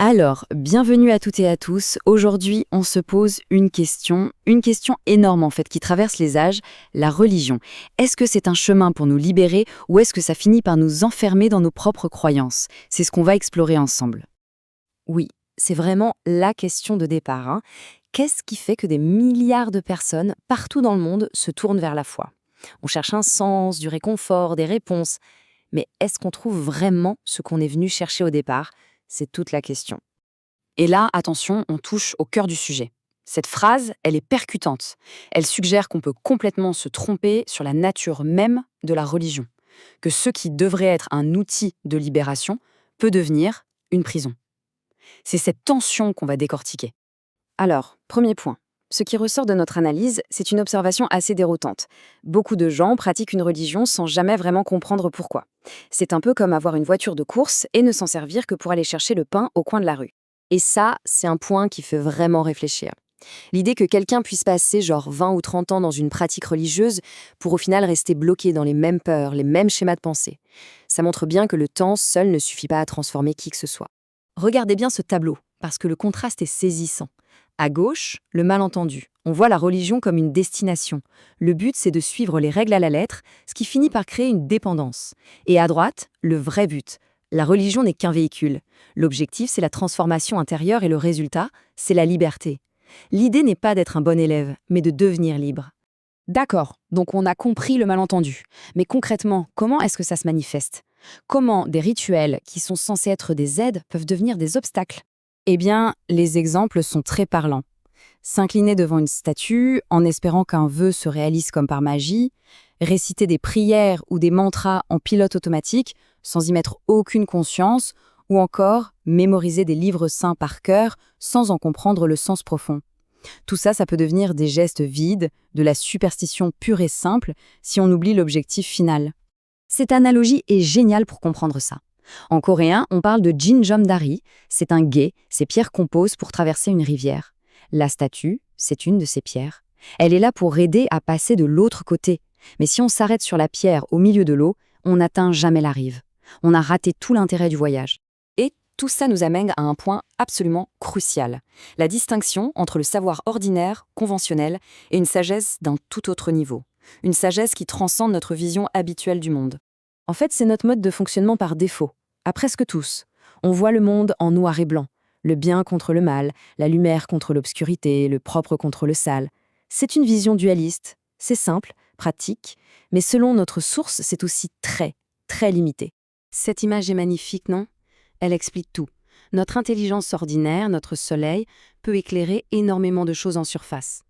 Alors, bienvenue à toutes et à tous. Aujourd'hui, on se pose une question énorme en fait, qui traverse les âges, la religion. Est-ce que c'est un chemin pour nous libérer ou est-ce que ça finit par nous enfermer dans nos propres croyances? C'est ce qu'on va explorer ensemble. Oui, c'est vraiment la question de départ, hein. Qu'est-ce qui fait que des milliards de personnes, partout dans le monde, se tournent vers la foi? On cherche un sens, du réconfort, des réponses. Mais est-ce qu'on trouve vraiment ce qu'on est venu chercher au départ? C'est toute la question. Et là, attention, on touche au cœur du sujet. Cette phrase, elle est percutante. Elle suggère qu'on peut complètement se tromper sur la nature même de la religion, que ce qui devrait être un outil de libération peut devenir une prison. C'est cette tension qu'on va décortiquer. Alors, premier point. Ce qui ressort de notre analyse, c'est une observation assez déroutante. Beaucoup de gens pratiquent une religion sans jamais vraiment comprendre pourquoi. C'est un peu comme avoir une voiture de course et ne s'en servir que pour aller chercher le pain au coin de la rue. Et ça, c'est un point qui fait vraiment réfléchir. L'idée que quelqu'un puisse passer genre 20 ou 30 ans dans une pratique religieuse pour au final rester bloqué dans les mêmes peurs, les mêmes schémas de pensée. Ça montre bien que le temps seul ne suffit pas à transformer qui que ce soit. Regardez bien ce tableau, parce que le contraste est saisissant. À gauche, le malentendu. On voit la religion comme une destination. Le but, c'est de suivre les règles à la lettre, ce qui finit par créer une dépendance. Et à droite, le vrai but. La religion n'est qu'un véhicule. L'objectif, c'est la transformation intérieure et le résultat, c'est la liberté. L'idée n'est pas d'être un bon élève, mais de devenir libre. D'accord, donc on a compris le malentendu. Mais concrètement, comment est-ce que ça se manifeste? Comment des rituels qui sont censés être des aides peuvent devenir des obstacles? Eh bien, les exemples sont très parlants. S'incliner devant une statue en espérant qu'un vœu se réalise comme par magie, réciter des prières ou des mantras en pilote automatique sans y mettre aucune conscience, ou encore mémoriser des livres saints par cœur sans en comprendre le sens profond. Tout ça, ça peut devenir des gestes vides, de la superstition pure et simple, si on oublie l'objectif final. Cette analogie est géniale pour comprendre ça. En coréen, on parle de Jinjeomdari, c'est un gué, ces pierres qu'on pose pour traverser une rivière. La statue, c'est une de ces pierres. Elle est là pour aider à passer de l'autre côté. Mais si on s'arrête sur la pierre au milieu de l'eau, on n'atteint jamais la rive. On a raté tout l'intérêt du voyage. Et tout ça nous amène à un point absolument crucial. La distinction entre le savoir ordinaire, conventionnel, et une sagesse d'un tout autre niveau. Une sagesse qui transcende notre vision habituelle du monde. En fait, c'est notre mode de fonctionnement par défaut. À presque tous. On voit le monde en noir et blanc. Le bien contre le mal, la lumière contre l'obscurité, le propre contre le sale. C'est une vision dualiste. C'est simple, pratique, mais selon notre source, c'est aussi très, très limité. Cette image est magnifique, non? Elle explique tout. Notre intelligence ordinaire, notre soleil, peut éclairer énormément de choses en surface.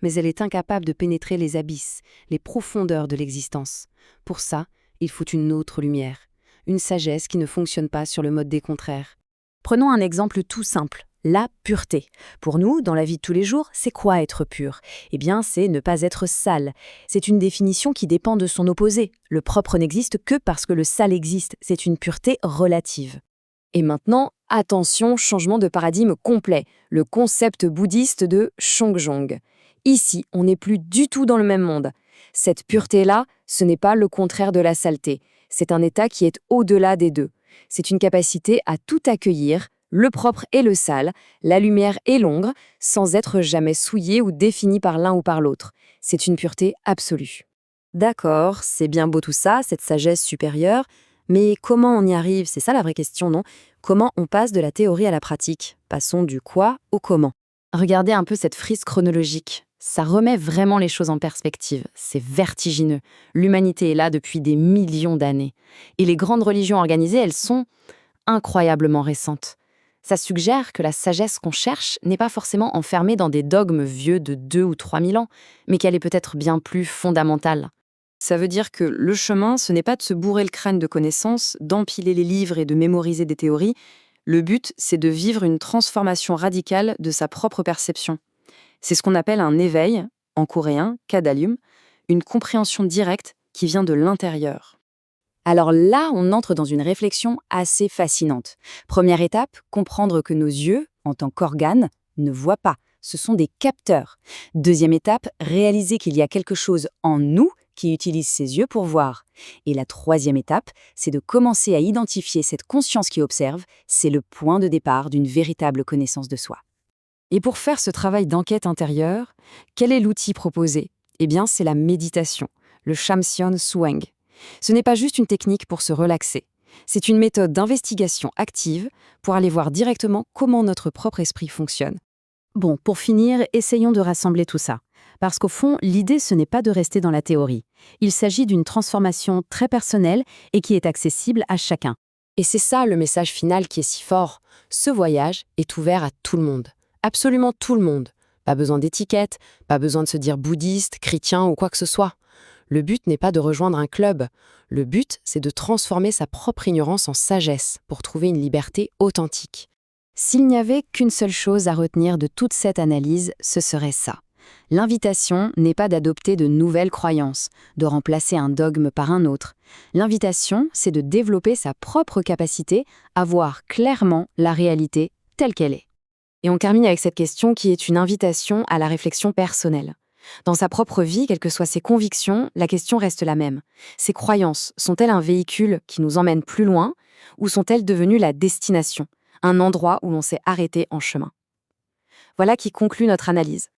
Mais elle est incapable de pénétrer les abysses, les profondeurs de l'existence. Pour ça, il faut une autre lumière, une sagesse qui ne fonctionne pas sur le mode des contraires. Prenons un exemple tout simple, la pureté. Pour nous, dans la vie de tous les jours, c'est quoi être pur? Eh bien, c'est ne pas être sale. C'est une définition qui dépend de son opposé. Le propre n'existe que parce que le sale existe. C'est une pureté relative. Et maintenant, attention, changement de paradigme complet. Le concept bouddhiste de Shongjong. Ici, on n'est plus du tout dans le même monde. Cette pureté-là, ce n'est pas le contraire de la saleté. C'est un état qui est au-delà des deux. C'est une capacité à tout accueillir, le propre et le sale, la lumière et l'ombre, sans être jamais souillé ou défini par l'un ou par l'autre. C'est une pureté absolue. D'accord, c'est bien beau tout ça, cette sagesse supérieure, mais comment on y arrive? C'est ça la vraie question, non? Comment on passe de la théorie à la pratique? Passons du quoi au comment. Regardez un peu cette frise chronologique. Ça remet vraiment les choses en perspective. C'est vertigineux. L'humanité est là depuis des millions d'années. Et les grandes religions organisées, elles sont incroyablement récentes. Ça suggère que la sagesse qu'on cherche n'est pas forcément enfermée dans des dogmes vieux de 2 ou 3 000 ans, mais qu'elle est peut-être bien plus fondamentale. Ça veut dire que le chemin, ce n'est pas de se bourrer le crâne de connaissances, d'empiler les livres et de mémoriser des théories. Le but, c'est de vivre une transformation radicale de sa propre perception. C'est ce qu'on appelle un éveil, en coréen, kadalyum, une compréhension directe qui vient de l'intérieur. Alors là, on entre dans une réflexion assez fascinante. Première étape, comprendre que nos yeux, en tant qu'organes, ne voient pas. Ce sont des capteurs. Deuxième étape, réaliser qu'il y a quelque chose en nous qui utilise ses yeux pour voir. Et la troisième étape, c'est de commencer à identifier cette conscience qui observe. C'est le point de départ d'une véritable connaissance de soi. Et pour faire ce travail d'enquête intérieure, quel est l'outil proposé? Eh bien, c'est la méditation, le Shamsion Sueng. Ce n'est pas juste une technique pour se relaxer. C'est une méthode d'investigation active pour aller voir directement comment notre propre esprit fonctionne. Bon, pour finir, essayons de rassembler tout ça. Parce qu'au fond, l'idée, ce n'est pas de rester dans la théorie. Il s'agit d'une transformation très personnelle et qui est accessible à chacun. Et c'est ça le message final qui est si fort. Ce voyage est ouvert à tout le monde. Absolument tout le monde. Pas besoin d'étiquette, pas besoin de se dire bouddhiste, chrétien ou quoi que ce soit. Le but n'est pas de rejoindre un club. Le but, c'est de transformer sa propre ignorance en sagesse pour trouver une liberté authentique. S'il n'y avait qu'une seule chose à retenir de toute cette analyse, ce serait ça. L'invitation n'est pas d'adopter de nouvelles croyances, de remplacer un dogme par un autre. L'invitation, c'est de développer sa propre capacité à voir clairement la réalité telle qu'elle est. Et on termine avec cette question qui est une invitation à la réflexion personnelle. Dans sa propre vie, quelles que soient ses convictions, la question reste la même. Ces croyances sont-elles un véhicule qui nous emmène plus loin ou sont-elles devenues la destination, un endroit où l'on s'est arrêté en chemin? Voilà qui conclut notre analyse.